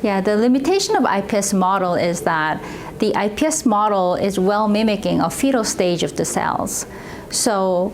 Yeah, the limitation of iPS model is that the iPS model is well mimicking a fetal stage of the cells. So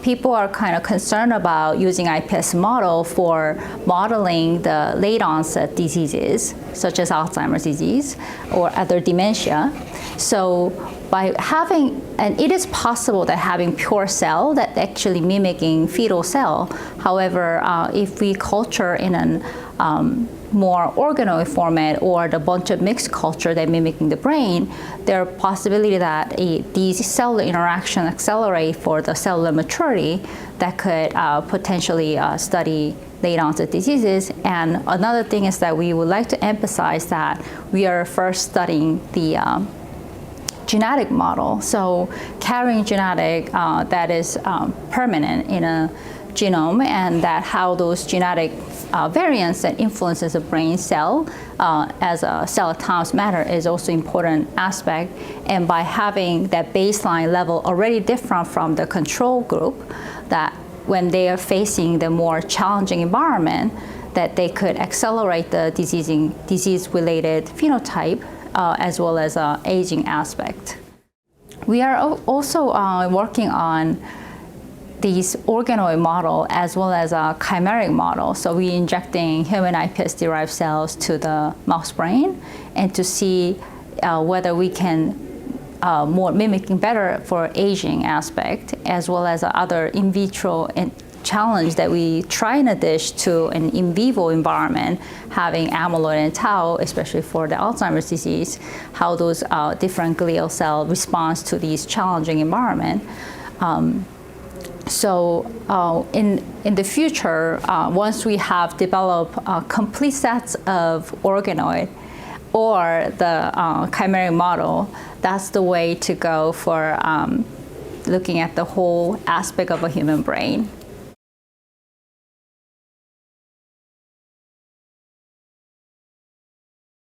people are kind of concerned about using iPS model for modeling the late onset diseases, such as Alzheimer's disease or other dementia. So by having, and it is possible that having pure cell that actually mimicking fetal cell. However, if we culture in an more organoid format or the bunch of mixed culture that mimicking the brain, there are possibility that these cellular interaction accelerate for the cellular maturity that could potentially study late onset diseases. And another thing is that we would like to emphasize that we are first studying the genetic model. So carrying genetic that is permanent in a genome, and that how those genetic variants that influences a brain cell as a cell autonomous matter is also important aspect. And by having that baseline level already different from the control group, that when they are facing the more challenging environment, that they could accelerate the disease-related phenotype as well as aging aspect. We are also working on these organoid model as well as a chimeric model. So we injecting human iPS-derived cells to the mouse brain and to see whether we can more mimicking better for aging aspect, as well as other in vitro and challenge that we try in a dish to an in vivo environment, having amyloid and tau, especially for the Alzheimer's disease, how those different glial cell responds to these challenging environment. So in the future, once we have developed complete sets of organoid or the chimeric model, that's the way to go for looking at the whole aspect of a human brain.